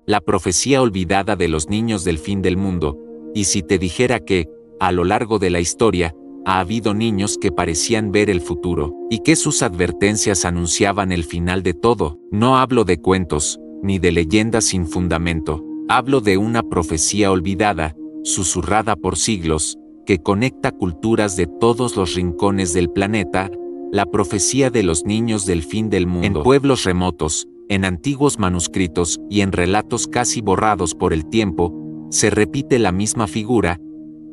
la profecía olvidada de los niños del fin del mundo. Y si te dijera que, a lo largo de la historia, ha habido niños que parecían ver el futuro, y que sus advertencias anunciaban el final de todo. No hablo de cuentos, ni de leyendas sin fundamento. Hablo de una profecía olvidada, susurrada por siglos, que conecta culturas de todos los rincones del planeta, la profecía de los niños del fin del mundo. En pueblos remotos, en antiguos manuscritos y en relatos casi borrados por el tiempo, se repite la misma figura,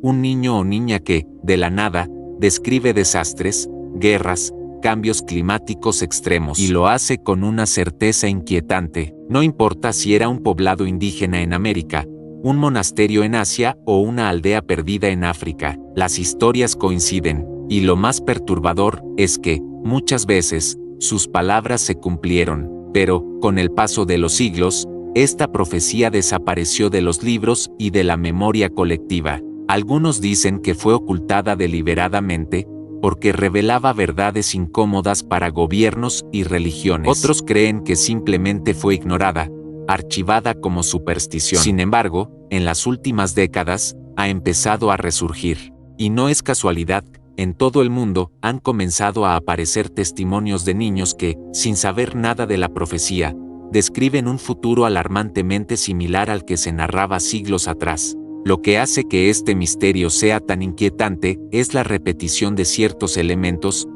un niño o niña que, de la nada, describe desastres, guerras, cambios climáticos extremos, y lo hace con una certeza inquietante. No importa si era un poblado indígena en América, un monasterio en Asia o una aldea perdida en África, las historias coinciden, y lo más perturbador es que, muchas veces, sus palabras se cumplieron, pero, con el paso de los siglos, esta profecía desapareció de los libros y de la memoria colectiva. Algunos dicen que fue ocultada deliberadamente, porque revelaba verdades incómodas para gobiernos y religiones. Otros creen que simplemente fue ignorada, archivada como superstición. Sin embargo, en las últimas décadas, ha empezado a resurgir. Y no es casualidad, en todo el mundo han comenzado a aparecer testimonios de niños que, sin saber nada de la profecía, describen un futuro alarmantemente similar al que se narraba siglos atrás. Lo que hace que este misterio sea tan inquietante es la repetición de ciertos elementos,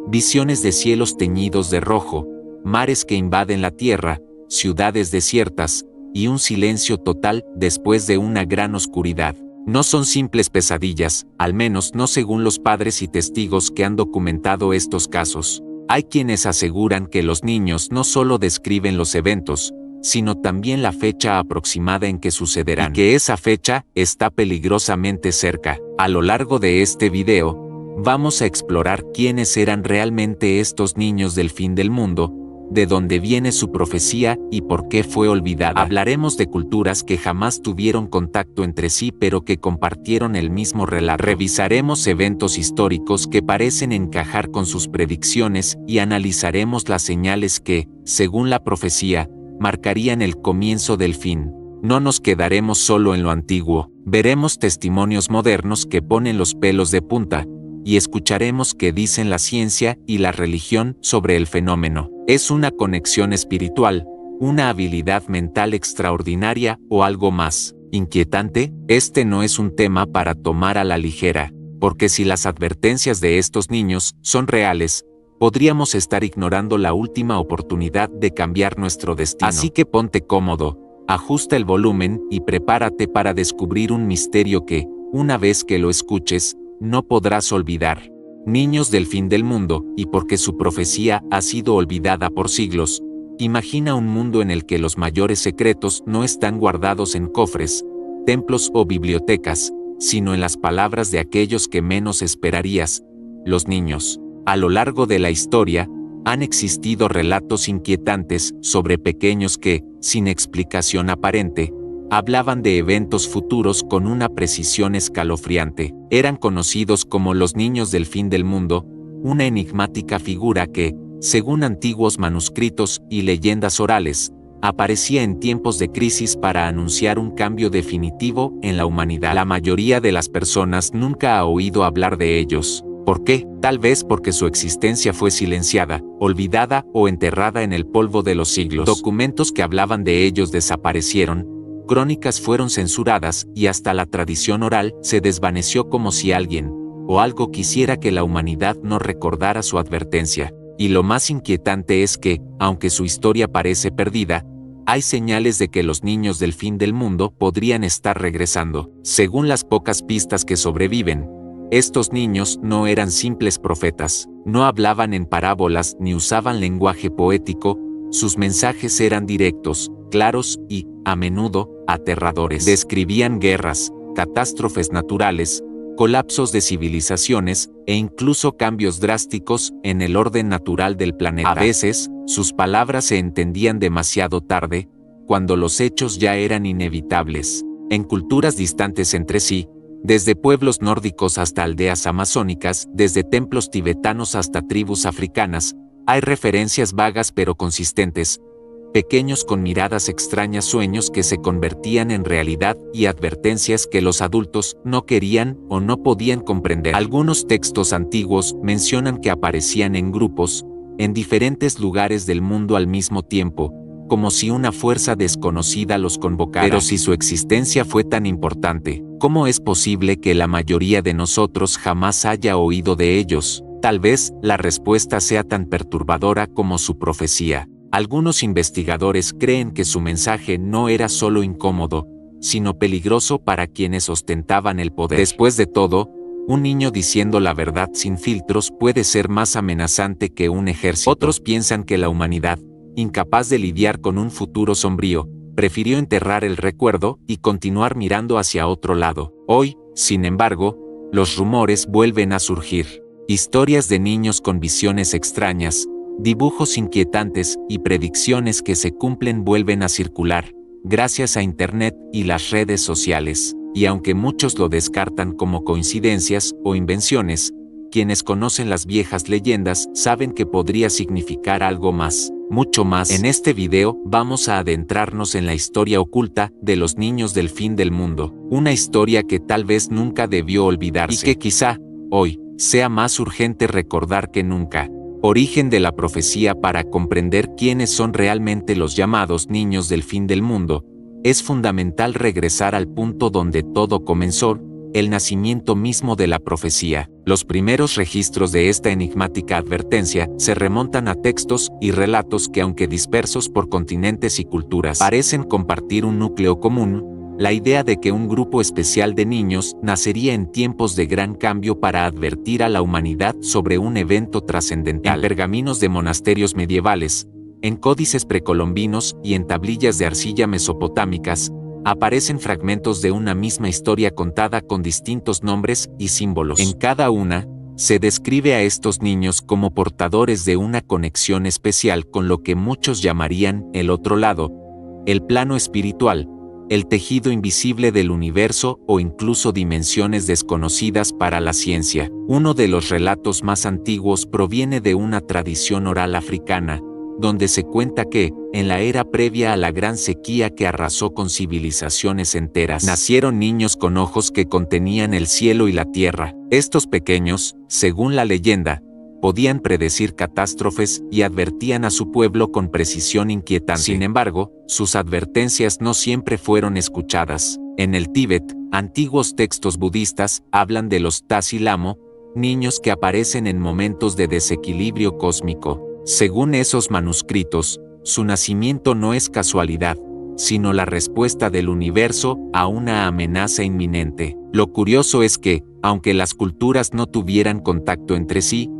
visiones de cielos teñidos de rojo, mares que invaden la tierra, ciudades desiertas, y un silencio total después de una gran oscuridad. No son simples pesadillas, al menos no según los padres y testigos que han documentado estos casos. Hay quienes aseguran que los niños no solo describen los eventos, sino también la fecha aproximada en que sucederán, y que esa fecha está peligrosamente cerca. A lo largo de este video, vamos a explorar quiénes eran realmente estos niños del fin del mundo, de dónde viene su profecía y por qué fue olvidada. Hablaremos de culturas que jamás tuvieron contacto entre sí pero que compartieron el mismo relato. Revisaremos eventos históricos que parecen encajar con sus predicciones y analizaremos las señales que, según la profecía, marcarían el comienzo del fin. No nos quedaremos solo en lo antiguo, veremos testimonios modernos que ponen los pelos de punta, y escucharemos qué dicen la ciencia y la religión sobre el fenómeno. ¿Es una conexión espiritual, una habilidad mental extraordinaria o algo más inquietante? Este no es un tema para tomar a la ligera, porque si las advertencias de estos niños son reales, podríamos estar ignorando la última oportunidad de cambiar nuestro destino. Así que ponte cómodo, ajusta el volumen y prepárate para descubrir un misterio que, una vez que lo escuches, no podrás olvidar. Niños del fin del mundo, y porque su profecía ha sido olvidada por siglos, imagina un mundo en el que los mayores secretos no están guardados en cofres, templos o bibliotecas, sino en las palabras de aquellos que menos esperarías, los niños. A lo largo de la historia, han existido relatos inquietantes sobre pequeños que, sin explicación aparente, hablaban de eventos futuros con una precisión escalofriante. Eran conocidos como los niños del fin del mundo, una enigmática figura que, según antiguos manuscritos y leyendas orales, aparecía en tiempos de crisis para anunciar un cambio definitivo en la humanidad. La mayoría de las personas nunca ha oído hablar de ellos. ¿Por qué? Tal vez porque su existencia fue silenciada, olvidada o enterrada en el polvo de los siglos. Documentos que hablaban de ellos desaparecieron, crónicas fueron censuradas y hasta la tradición oral se desvaneció como si alguien o algo quisiera que la humanidad no recordara su advertencia. Y lo más inquietante es que, aunque su historia parece perdida, hay señales de que los niños del fin del mundo podrían estar regresando. Según las pocas pistas que sobreviven, estos niños no eran simples profetas, no hablaban en parábolas ni usaban lenguaje poético, sus mensajes eran directos, claros y, a menudo, aterradores. Describían guerras, catástrofes naturales, colapsos de civilizaciones e incluso cambios drásticos en el orden natural del planeta. A veces, sus palabras se entendían demasiado tarde, cuando los hechos ya eran inevitables. En culturas distantes entre sí, desde pueblos nórdicos hasta aldeas amazónicas, desde templos tibetanos hasta tribus africanas, hay referencias vagas pero consistentes, pequeños con miradas extrañas, sueños que se convertían en realidad y advertencias que los adultos no querían o no podían comprender. Algunos textos antiguos mencionan que aparecían en grupos, en diferentes lugares del mundo al mismo tiempo, como si una fuerza desconocida los convocara. Pero si su existencia fue tan importante, ¿cómo es posible que la mayoría de nosotros jamás haya oído de ellos? Tal vez la respuesta sea tan perturbadora como su profecía. Algunos investigadores creen que su mensaje no era solo incómodo, sino peligroso para quienes ostentaban el poder. Después de todo, un niño diciendo la verdad sin filtros puede ser más amenazante que un ejército. Otros piensan que la humanidad, incapaz de lidiar con un futuro sombrío, prefirió enterrar el recuerdo y continuar mirando hacia otro lado. Hoy, sin embargo, los rumores vuelven a surgir. Historias de niños con visiones extrañas, dibujos inquietantes y predicciones que se cumplen vuelven a circular, gracias a Internet y las redes sociales. Y aunque muchos lo descartan como coincidencias o invenciones, quienes conocen las viejas leyendas saben que podría significar algo más, mucho más. En este video vamos a adentrarnos en la historia oculta de los niños del fin del mundo, una historia que tal vez nunca debió olvidarse y que quizá, hoy, sea más urgente recordar que nunca. Origen de la profecía. Para comprender quiénes son realmente los llamados niños del fin del mundo, es fundamental regresar al punto donde todo comenzó, el nacimiento mismo de la profecía. Los primeros registros de esta enigmática advertencia se remontan a textos y relatos que, aunque dispersos por continentes y culturas, parecen compartir un núcleo común: la idea de que un grupo especial de niños nacería en tiempos de gran cambio para advertir a la humanidad sobre un evento trascendental. En pergaminos de monasterios medievales, en códices precolombinos y en tablillas de arcilla mesopotámicas, aparecen fragmentos de una misma historia contada con distintos nombres y símbolos. En cada una, se describe a estos niños como portadores de una conexión especial con lo que muchos llamarían el otro lado, el plano espiritual, el tejido invisible del universo o incluso dimensiones desconocidas para la ciencia. Uno de los relatos más antiguos proviene de una tradición oral africana, donde se cuenta que, en la era previa a la gran sequía que arrasó con civilizaciones enteras, nacieron niños con ojos que contenían el cielo y la tierra. Estos pequeños, según la leyenda, podían predecir catástrofes y advertían a su pueblo con precisión inquietante. Sin embargo, sus advertencias no siempre fueron escuchadas. En el Tíbet, antiguos textos budistas hablan de los Tazi Lamo, niños que aparecen en momentos de desequilibrio cósmico. Según esos manuscritos, su nacimiento no es casualidad, sino la respuesta del universo a una amenaza inminente. Lo curioso es que, aunque las culturas no tuvieran contacto entre sí,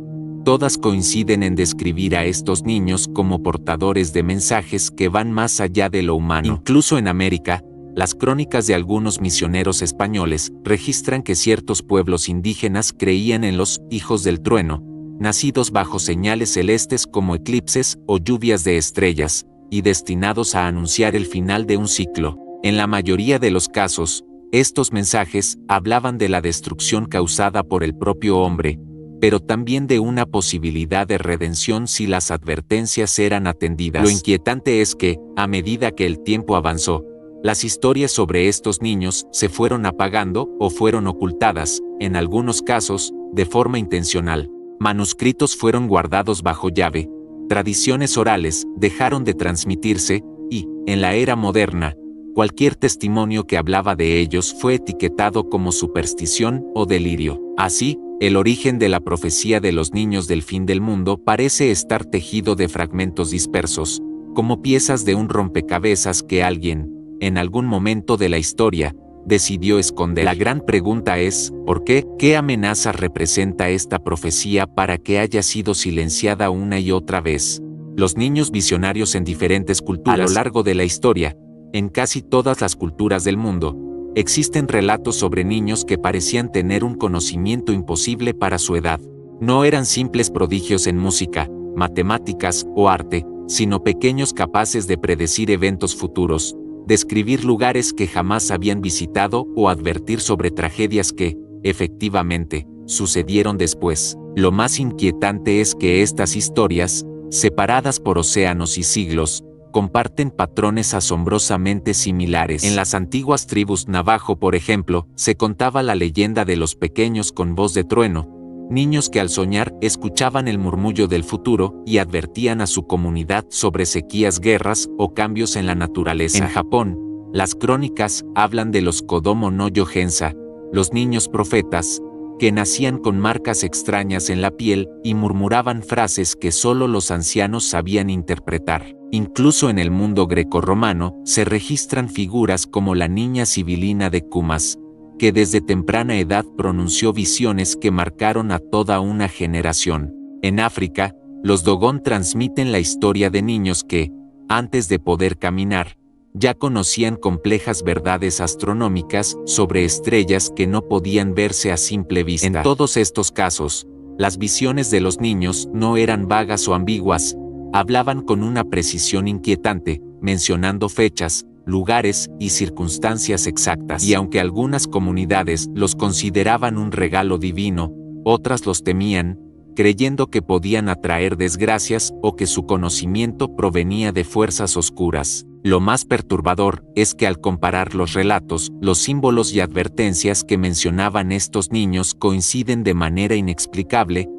todas coinciden en describir a estos niños como portadores de mensajes que van más allá de lo humano. Incluso en América, las crónicas de algunos misioneros españoles registran que ciertos pueblos indígenas creían en los hijos del trueno, nacidos bajo señales celestes como eclipses o lluvias de estrellas, y destinados a anunciar el final de un ciclo. En la mayoría de los casos, estos mensajes hablaban de la destrucción causada por el propio hombre, pero también de una posibilidad de redención si las advertencias eran atendidas. Lo inquietante es que, a medida que el tiempo avanzó, las historias sobre estos niños se fueron apagando o fueron ocultadas, en algunos casos, de forma intencional. Manuscritos fueron guardados bajo llave, tradiciones orales dejaron de transmitirse, y, en la era moderna, cualquier testimonio que hablaba de ellos fue etiquetado como superstición o delirio. Así, el origen de la profecía de los niños del fin del mundo parece estar tejido de fragmentos dispersos, como piezas de un rompecabezas que alguien, en algún momento de la historia, decidió esconder. La gran pregunta es, ¿por qué? ¿Qué amenaza representa esta profecía para que haya sido silenciada una y otra vez? Los niños visionarios en diferentes culturas. A lo largo de la historia, en casi todas las culturas del mundo, existen relatos sobre niños que parecían tener un conocimiento imposible para su edad. No eran simples prodigios en música, matemáticas o arte, sino pequeños capaces de predecir eventos futuros, describir lugares que jamás habían visitado o advertir sobre tragedias que, efectivamente, sucedieron después. Lo más inquietante es que estas historias, separadas por océanos y siglos, comparten patrones asombrosamente similares. En las antiguas tribus Navajo, por ejemplo, se contaba la leyenda de los pequeños con voz de trueno, niños que al soñar escuchaban el murmullo del futuro y advertían a su comunidad sobre sequías, guerras o cambios en la naturaleza. En Japón, las crónicas hablan de los Kodomo no Yogensa, los niños profetas, que nacían con marcas extrañas en la piel y murmuraban frases que solo los ancianos sabían interpretar. Incluso en el mundo grecorromano se registran figuras como la niña sibilina de Cumas, que desde temprana edad pronunció visiones que marcaron a toda una generación. En África, los Dogon transmiten la historia de niños que, antes de poder caminar, ya conocían complejas verdades astronómicas sobre estrellas que no podían verse a simple vista. En todos estos casos, las visiones de los niños no eran vagas o ambiguas, hablaban con una precisión inquietante, mencionando fechas, lugares y circunstancias exactas. Y aunque algunas comunidades los consideraban un regalo divino, otras los temían, creyendo que podían atraer desgracias o que su conocimiento provenía de fuerzas oscuras. Lo más perturbador es que al comparar los relatos, los símbolos y advertencias que mencionaban estos niños coinciden de manera inexplicable: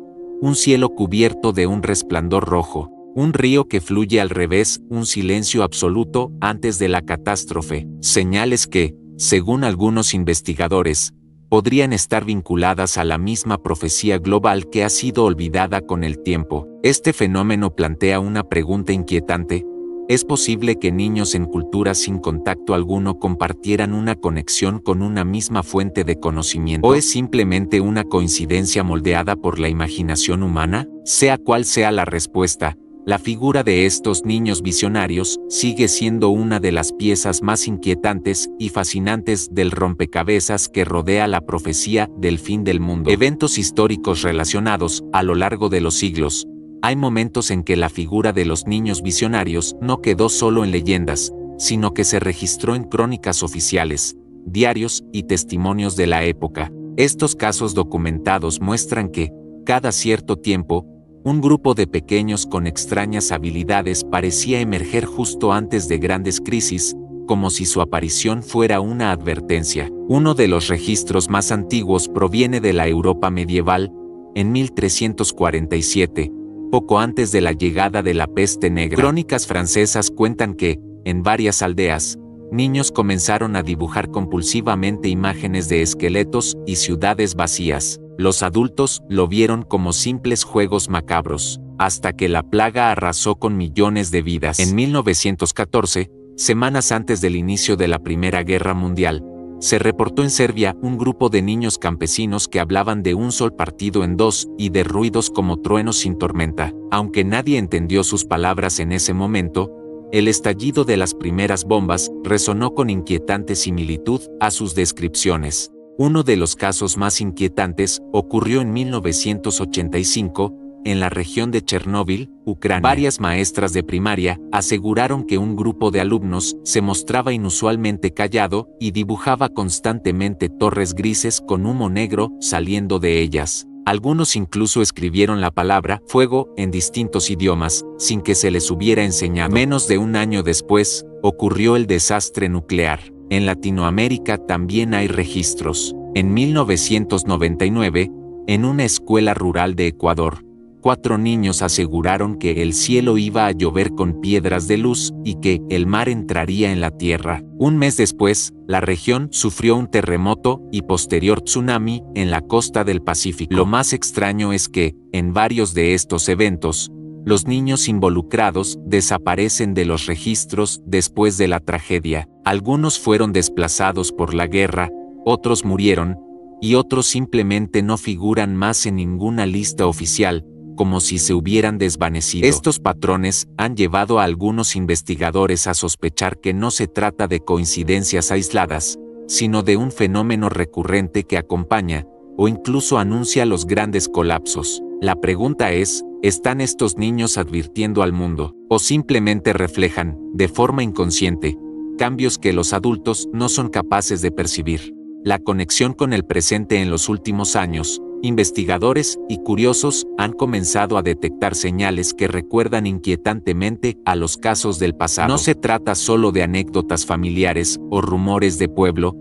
un cielo cubierto de un resplandor rojo, un río que fluye al revés, un silencio absoluto antes de la catástrofe, señales que, según algunos investigadores, podrían estar vinculadas a la misma profecía global que ha sido olvidada con el tiempo. Este fenómeno plantea una pregunta inquietante: ¿es posible que niños en culturas sin contacto alguno compartieran una conexión con una misma fuente de conocimiento? ¿O es simplemente una coincidencia moldeada por la imaginación humana? Sea cual sea la respuesta, la figura de estos niños visionarios sigue siendo una de las piezas más inquietantes y fascinantes del rompecabezas que rodea la profecía del fin del mundo. Eventos históricos relacionados a lo largo de los siglos. Hay momentos en que la figura de los niños visionarios no quedó solo en leyendas, sino que se registró en crónicas oficiales, diarios y testimonios de la época. Estos casos documentados muestran que, cada cierto tiempo, un grupo de pequeños con extrañas habilidades parecía emerger justo antes de grandes crisis, como si su aparición fuera una advertencia. Uno de los registros más antiguos proviene de la Europa medieval, en 1347, poco antes de la llegada de la peste negra. Crónicas francesas cuentan que, en varias aldeas, niños comenzaron a dibujar compulsivamente imágenes de esqueletos y ciudades vacías. Los adultos lo vieron como simples juegos macabros, hasta que la plaga arrasó con millones de vidas. En 1914, semanas antes del inicio de la Primera Guerra Mundial, se reportó en Serbia un grupo de niños campesinos que hablaban de un sol partido en dos y de ruidos como truenos sin tormenta. Aunque nadie entendió sus palabras en ese momento, el estallido de las primeras bombas resonó con inquietante similitud a sus descripciones. Uno de los casos más inquietantes ocurrió en 1985, en la región de Chernóbil, Ucrania. Varias maestras de primaria aseguraron que un grupo de alumnos se mostraba inusualmente callado y dibujaba constantemente torres grises con humo negro saliendo de ellas. Algunos incluso escribieron la palabra fuego en distintos idiomas, sin que se les hubiera enseñado. Menos de un año después, ocurrió el desastre nuclear. En Latinoamérica también hay registros. En 1999, en una escuela rural de Ecuador, 4 niños aseguraron que el cielo iba a llover con piedras de luz y que el mar entraría en la tierra. Un mes después, la región sufrió un terremoto y posterior tsunami en la costa del Pacífico. Lo más extraño es que, en varios de estos eventos, los niños involucrados desaparecen de los registros después de la tragedia. Algunos fueron desplazados por la guerra, otros murieron, y otros simplemente no figuran más en ninguna lista oficial, como si se hubieran desvanecido. Estos patrones han llevado a algunos investigadores a sospechar que no se trata de coincidencias aisladas, sino de un fenómeno recurrente que acompaña, o incluso anuncia los grandes colapsos. La pregunta es, ¿están estos niños advirtiendo al mundo, o simplemente reflejan, de forma inconsciente, cambios que los adultos no son capaces de percibir? La conexión con el presente en los últimos años Investigadores y curiosos han comenzado a detectar señales que recuerdan inquietantemente a los casos del pasado. No se trata solo de anécdotas familiares o rumores de pueblo.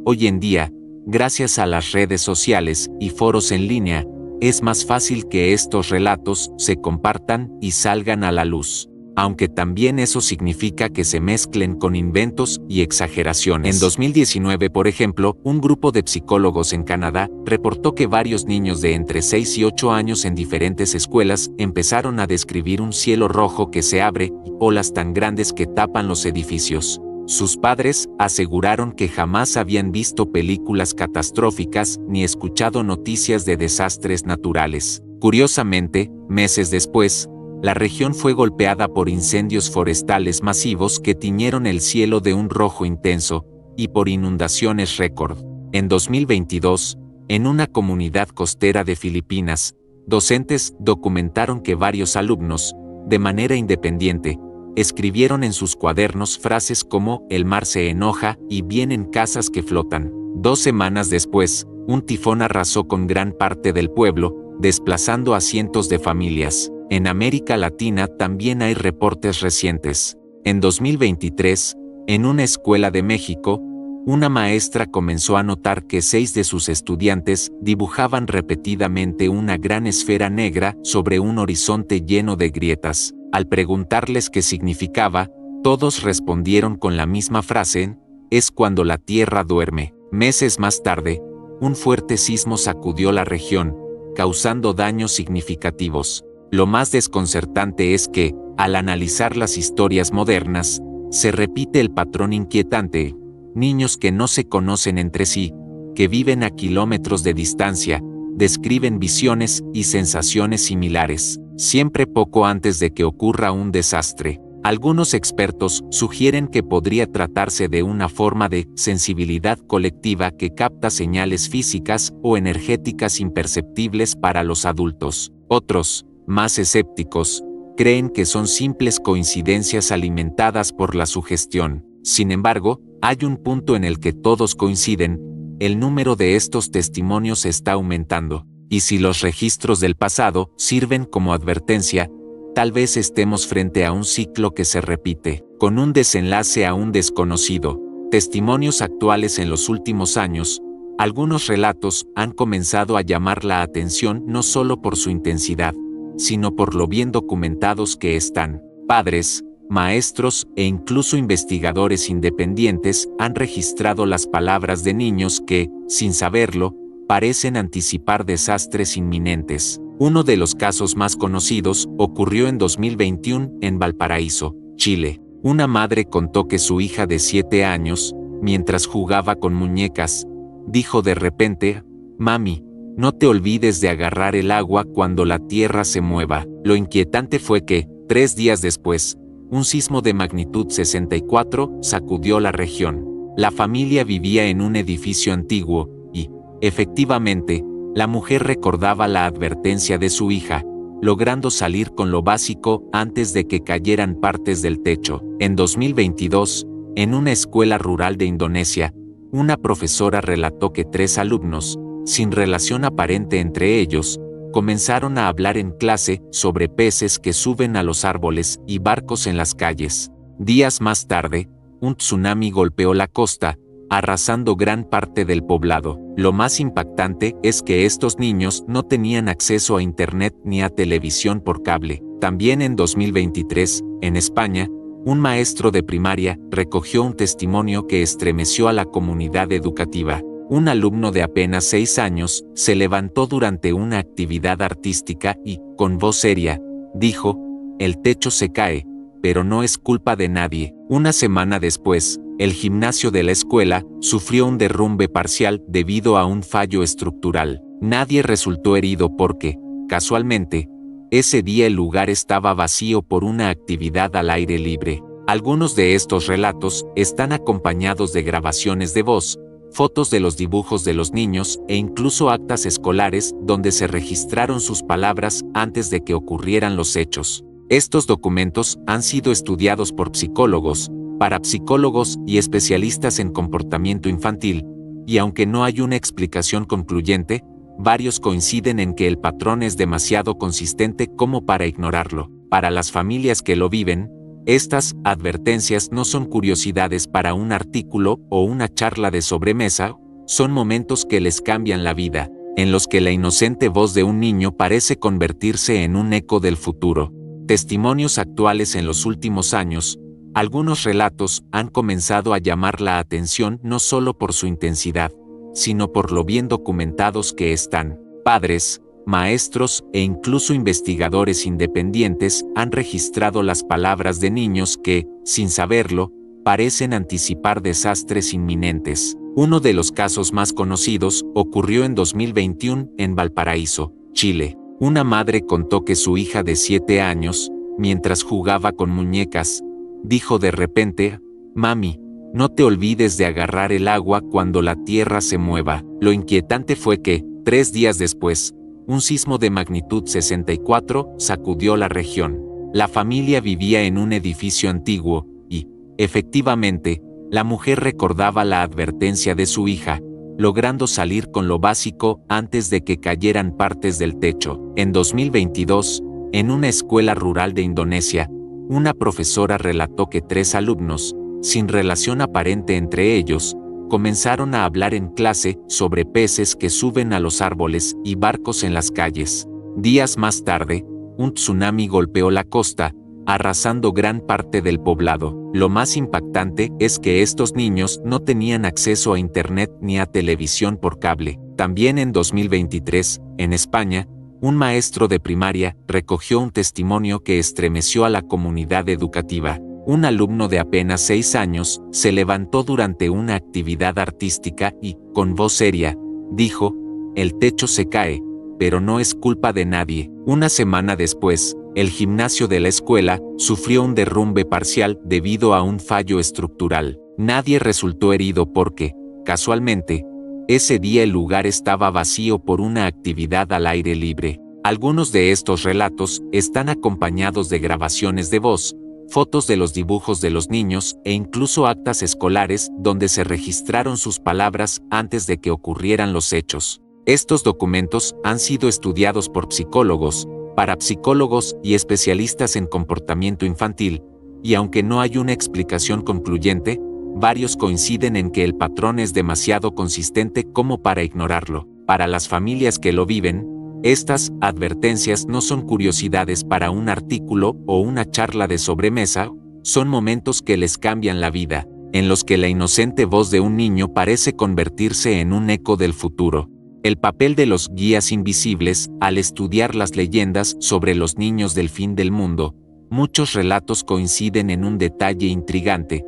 Hoy en día, gracias a las redes sociales y foros en línea, es más fácil que estos relatos se compartan y salgan a la luz. Aunque también eso significa que se mezclen con inventos y exageraciones. En 2019, por ejemplo, un grupo de psicólogos en Canadá reportó que varios niños de entre 6 y 8 años en diferentes escuelas empezaron a describir un cielo rojo que se abre y olas tan grandes que tapan los edificios. Sus padres aseguraron que jamás habían visto películas catastróficas ni escuchado noticias de desastres naturales. Curiosamente, meses después, la región fue golpeada por incendios forestales masivos que tiñeron el cielo de un rojo intenso, y por inundaciones récord. En 2022, en una comunidad costera de Filipinas, docentes documentaron que varios alumnos, de manera independiente, escribieron en sus cuadernos frases como "el mar se enoja" y "vienen casas que flotan". 2 semanas después, un tifón arrasó con gran parte del pueblo, desplazando a cientos de familias. En América Latina también hay reportes recientes. En 2023, en una escuela de México, una maestra comenzó a notar que 6 de sus estudiantes dibujaban repetidamente una gran esfera negra sobre un horizonte lleno de grietas. Al preguntarles qué significaba, todos respondieron con la misma frase: "Es cuando la tierra duerme". Meses más tarde, un fuerte sismo sacudió la región, causando daños significativos. Lo más desconcertante es que, al analizar las historias modernas, se repite el patrón inquietante. Niños que no se conocen entre sí, que viven a kilómetros de distancia, describen visiones y sensaciones similares, siempre poco antes de que ocurra un desastre. Algunos expertos sugieren que podría tratarse de una forma de sensibilidad colectiva que capta señales físicas o energéticas imperceptibles para los adultos. Otros, más escépticos, creen que son simples coincidencias alimentadas por la sugestión. Sin embargo, hay un punto en el que todos coinciden: el número de estos testimonios está aumentando. Y si los registros del pasado sirven como advertencia, tal vez estemos frente a un ciclo que se repite, con un desenlace aún desconocido. Testimonios actuales en los últimos años, algunos relatos han comenzado a llamar la atención no solo por su intensidad, sino por lo bien documentados que están. Padres, maestros e incluso investigadores independientes han registrado las palabras de niños que, sin saberlo, parecen anticipar desastres inminentes. Uno de los casos más conocidos ocurrió en 2021 en Valparaíso, Chile. Una madre contó que su hija de 7 años, mientras jugaba con muñecas, dijo de repente: "Mami, no te olvides de agarrar el agua cuando la tierra se mueva". Lo inquietante fue que, 3 días después, un sismo de magnitud 64 sacudió la región. La familia vivía en un edificio antiguo y, efectivamente, la mujer recordaba la advertencia de su hija, logrando salir con lo básico antes de que cayeran partes del techo. En 2022, en una escuela rural de Indonesia, una profesora relató que 3 alumnos, sin relación aparente entre ellos, comenzaron a hablar en clase sobre peces que suben a los árboles y barcos en las calles. Días más tarde, un tsunami golpeó la costa, arrasando gran parte del poblado. Lo más impactante es que estos niños no tenían acceso a internet ni a televisión por cable. También en 2023, en España, un maestro de primaria recogió un testimonio que estremeció a la comunidad educativa. Un alumno de apenas 6 años se levantó durante una actividad artística y, con voz seria, dijo: "El techo se cae, pero no es culpa de nadie". Una semana después, el gimnasio de la escuela sufrió un derrumbe parcial debido a un fallo estructural. Nadie resultó herido porque, casualmente, ese día el lugar estaba vacío por una actividad al aire libre. Algunos de estos relatos están acompañados de grabaciones de voz, fotos de los dibujos de los niños e incluso actas escolares donde se registraron sus palabras antes de que ocurrieran los hechos. Estos documentos han sido estudiados por psicólogos, parapsicólogos y especialistas en comportamiento infantil, y aunque no hay una explicación concluyente, varios coinciden en que el patrón es demasiado consistente como para ignorarlo. Para las familias que lo viven, estas advertencias no son curiosidades para un artículo o una charla de sobremesa, son momentos que les cambian la vida, en los que la inocente voz de un niño parece convertirse en un eco del futuro. Testimonios actuales en los últimos años, algunos relatos han comenzado a llamar la atención no solo por su intensidad, sino por lo bien documentados que están. Padres, maestros e incluso investigadores independientes han registrado las palabras de niños que, sin saberlo, parecen anticipar desastres inminentes. Uno de los casos más conocidos ocurrió en 2021 en Valparaíso, Chile. Una madre contó que su hija de 7 años, mientras jugaba con muñecas, dijo de repente: «Mami, no te olvides de agarrar el agua cuando la tierra se mueva». Lo inquietante fue que, 3 días después, un sismo de magnitud 64 sacudió la región. La familia vivía en un edificio antiguo y, efectivamente, la mujer recordaba la advertencia de su hija, logrando salir con lo básico antes de que cayeran partes del techo. En 2022, en una escuela rural de Indonesia, una profesora relató que 3 alumnos, sin relación aparente entre ellos, comenzaron a hablar en clase sobre peces que suben a los árboles y barcos en las calles. Días más tarde, un tsunami golpeó la costa, arrasando gran parte del poblado. Lo más impactante es que estos niños no tenían acceso a internet ni a televisión por cable. También en 2023, en España, un maestro de primaria recogió un testimonio que estremeció a la comunidad educativa. Un alumno de apenas 6 años se levantó durante una actividad artística y, con voz seria, dijo: «El techo se cae, pero no es culpa de nadie». Una semana después, el gimnasio de la escuela sufrió un derrumbe parcial debido a un fallo estructural. Nadie resultó herido porque, casualmente, ese día el lugar estaba vacío por una actividad al aire libre. Algunos de estos relatos están acompañados de grabaciones de voz, fotos de los dibujos de los niños e incluso actas escolares donde se registraron sus palabras antes de que ocurrieran los hechos. Estos documentos han sido estudiados por psicólogos, parapsicólogos y especialistas en comportamiento infantil, y aunque no hay una explicación concluyente, varios coinciden en que el patrón es demasiado consistente como para ignorarlo. Para las familias que lo viven, estas advertencias no son curiosidades para un artículo o una charla de sobremesa, son momentos que les cambian la vida, en los que la inocente voz de un niño parece convertirse en un eco del futuro. El papel de los guías invisibles al estudiar las leyendas sobre los niños del fin del mundo. Muchos relatos coinciden en un detalle intrigante: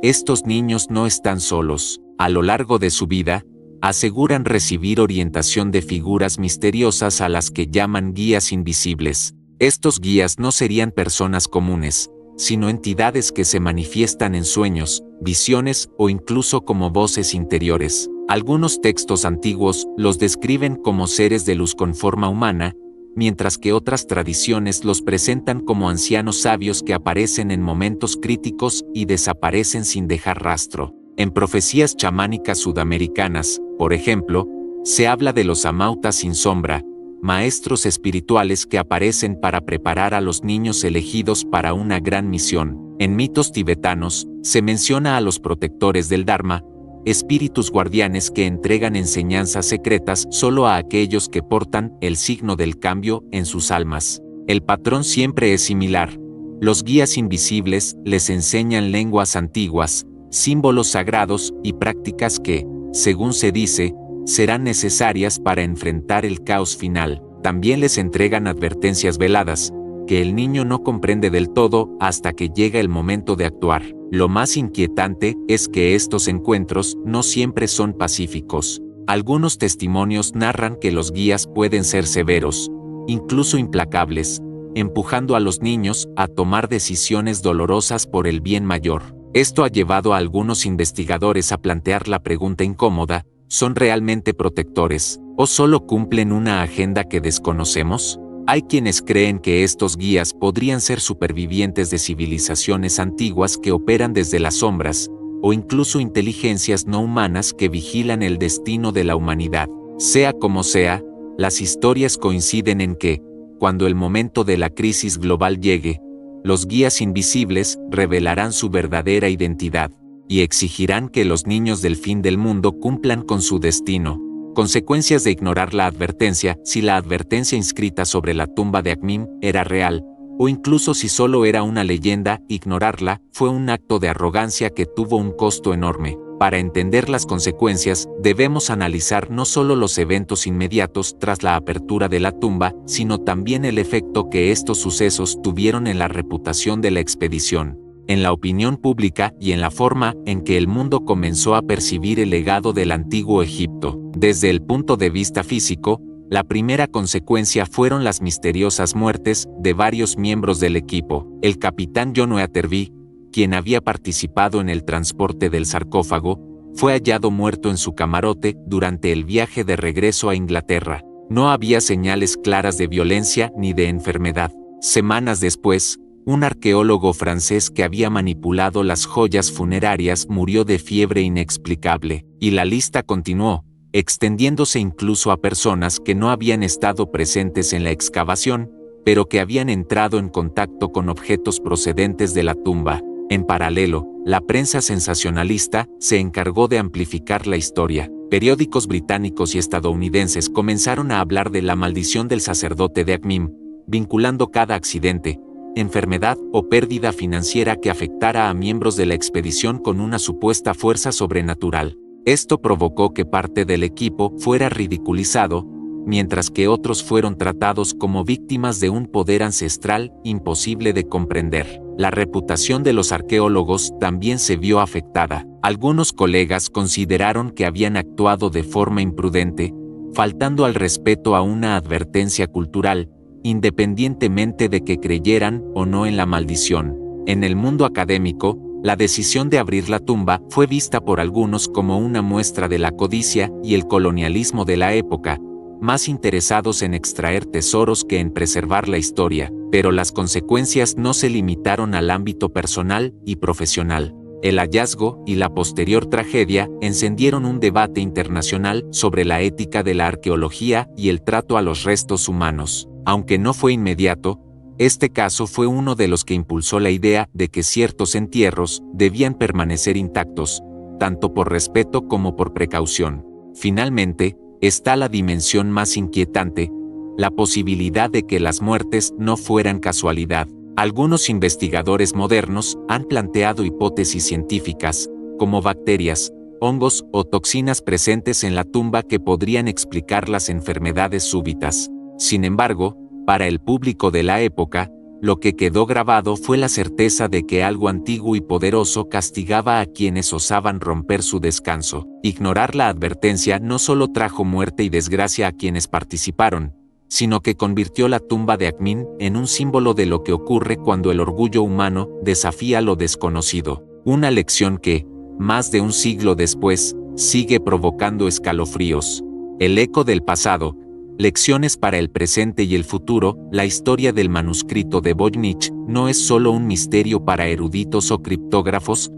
estos niños no están solos. A lo largo de su vida, aseguran recibir orientación de figuras misteriosas a las que llaman guías invisibles. Estos guías no serían personas comunes, sino entidades que se manifiestan en sueños, visiones o incluso como voces interiores. Algunos textos antiguos los describen como seres de luz con forma humana, mientras que otras tradiciones los presentan como ancianos sabios que aparecen en momentos críticos y desaparecen sin dejar rastro. En profecías chamánicas sudamericanas, por ejemplo, se habla de los amautas sin sombra, maestros espirituales que aparecen para preparar a los niños elegidos para una gran misión. En mitos tibetanos, se menciona a los protectores del Dharma, espíritus guardianes que entregan enseñanzas secretas solo a aquellos que portan el signo del cambio en sus almas. El patrón siempre es similar. Los guías invisibles les enseñan lenguas antiguas, símbolos sagrados y prácticas que, según se dice, serán necesarias para enfrentar el caos final. También les entregan advertencias veladas, que el niño no comprende del todo hasta que llega el momento de actuar. Lo más inquietante es que estos encuentros no siempre son pacíficos. Algunos testimonios narran que los guías pueden ser severos, incluso implacables, empujando a los niños a tomar decisiones dolorosas por el bien mayor. Esto ha llevado a algunos investigadores a plantear la pregunta incómoda: ¿son realmente protectores, o solo cumplen una agenda que desconocemos? Hay quienes creen que estos guías podrían ser supervivientes de civilizaciones antiguas que operan desde las sombras, o incluso inteligencias no humanas que vigilan el destino de la humanidad. Sea como sea, Las historias coinciden en que, cuando el momento de la crisis global llegue, los guías invisibles revelarán su verdadera identidad y exigirán que los niños del fin del mundo cumplan con su destino. Consecuencias de ignorar la advertencia. Si la advertencia inscrita sobre la tumba de Akhmim era real, o incluso si solo era una leyenda, ignorarla fue un acto de arrogancia que tuvo un costo enorme. Para entender las consecuencias, debemos analizar no solo los eventos inmediatos tras la apertura de la tumba, sino también el efecto que estos sucesos tuvieron en la reputación de la expedición, en la opinión pública y en la forma en que el mundo comenzó a percibir el legado del antiguo Egipto. Desde el punto de vista físico, la primera consecuencia fueron las misteriosas muertes de varios miembros del equipo. El capitán John Weatherby, quien había participado en el transporte del sarcófago, fue hallado muerto en su camarote durante el viaje de regreso a Inglaterra. No había señales claras de violencia ni de enfermedad. Semanas después, un arqueólogo francés que había manipulado las joyas funerarias murió de fiebre inexplicable, y la lista continuó, extendiéndose incluso a personas que no habían estado presentes en la excavación, pero que habían entrado en contacto con objetos procedentes de la tumba. En paralelo, la prensa sensacionalista se encargó de amplificar la historia. Periódicos británicos y estadounidenses comenzaron a hablar de la maldición del sacerdote de Akhmim, vinculando cada accidente, enfermedad o pérdida financiera que afectara a miembros de la expedición con una supuesta fuerza sobrenatural. Esto provocó que parte del equipo fuera ridiculizado, mientras que otros fueron tratados como víctimas de un poder ancestral imposible de comprender. La reputación de los arqueólogos también se vio afectada. Algunos colegas consideraron que habían actuado de forma imprudente, faltando al respeto a una advertencia cultural, independientemente de que creyeran o no en la maldición. En el mundo académico, la decisión de abrir la tumba fue vista por algunos como una muestra de la codicia y el colonialismo de la época, más interesados en extraer tesoros que en preservar la historia, pero las consecuencias no se limitaron al ámbito personal y profesional. El hallazgo y la posterior tragedia encendieron un debate internacional sobre la ética de la arqueología y el trato a los restos humanos. Aunque no fue inmediato, este caso fue uno de los que impulsó la idea de que ciertos entierros debían permanecer intactos, tanto por respeto como por precaución. Finalmente, está la dimensión más inquietante, la posibilidad de que las muertes no fueran casualidad. Algunos investigadores modernos han planteado hipótesis científicas, como bacterias, hongos o toxinas presentes en la tumba que podrían explicar las enfermedades súbitas. Sin embargo, para el público de la época, lo que quedó grabado fue la certeza de que algo antiguo y poderoso castigaba a quienes osaban romper su descanso. Ignorar la advertencia no solo trajo muerte y desgracia a quienes participaron, sino que convirtió la tumba de Akhmim en un símbolo de lo que ocurre cuando el orgullo humano desafía lo desconocido. Una lección que, más de un siglo después, sigue provocando escalofríos. El eco del pasado. Lecciones para el presente y el futuro. La historia del manuscrito de Voynich no es solo un misterio para eruditos o criptógrafos,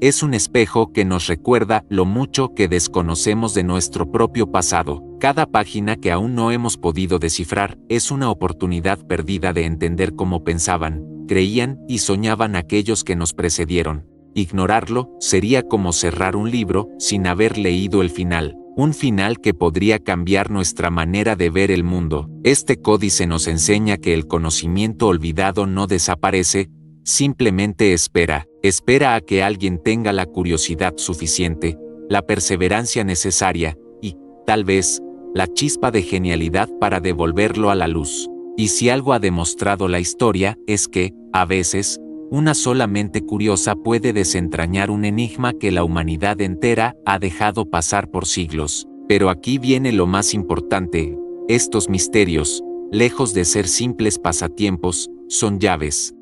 es un espejo que nos recuerda lo mucho que desconocemos de nuestro propio pasado. Cada página que aún no hemos podido descifrar es una oportunidad perdida de entender cómo pensaban, creían y soñaban aquellos que nos precedieron. Ignorarlo sería como cerrar un libro sin haber leído el final. Un final que podría cambiar nuestra manera de ver el mundo. Este códice nos enseña que el conocimiento olvidado no desaparece, simplemente espera a que alguien tenga la curiosidad suficiente, la perseverancia necesaria y, tal vez, la chispa de genialidad para devolverlo a la luz. Y si algo ha demostrado la historia es que, a veces, una sola mente curiosa puede desentrañar un enigma que la humanidad entera ha dejado pasar por siglos. Pero aquí viene lo más importante: estos misterios, lejos de ser simples pasatiempos, son llaves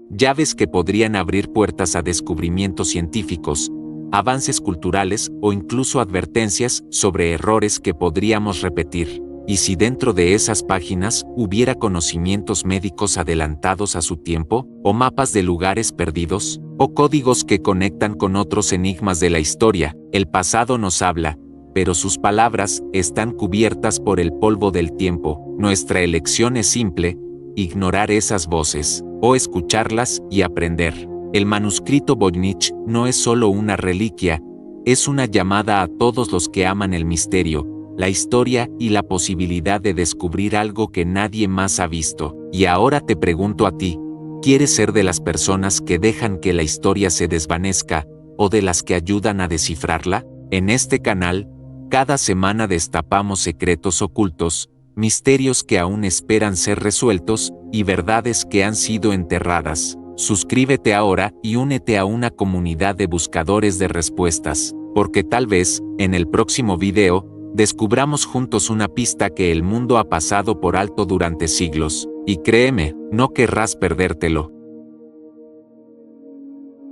que podrían abrir puertas a descubrimientos científicos, avances culturales o incluso advertencias sobre errores que podríamos repetir. ¿Y si dentro de esas páginas hubiera conocimientos médicos adelantados a su tiempo, o mapas de lugares perdidos, o códigos que conectan con otros enigmas de la historia? El pasado nos habla, pero sus palabras están cubiertas por el polvo del tiempo. Nuestra elección es simple: ignorar esas voces, o escucharlas y aprender. El manuscrito Voynich no es solo una reliquia, es una llamada a todos los que aman el misterio, la historia y la posibilidad de descubrir algo que nadie más ha visto. Y ahora te pregunto a ti, ¿quieres ser de las personas que dejan que la historia se desvanezca, o de las que ayudan a descifrarla? En este canal, cada semana destapamos secretos ocultos, misterios que aún esperan ser resueltos, y verdades que han sido enterradas. Suscríbete ahora y únete a una comunidad de buscadores de respuestas, porque tal vez, en el próximo video, descubramos juntos una pista que el mundo ha pasado por alto durante siglos, y créeme, no querrás perdértelo.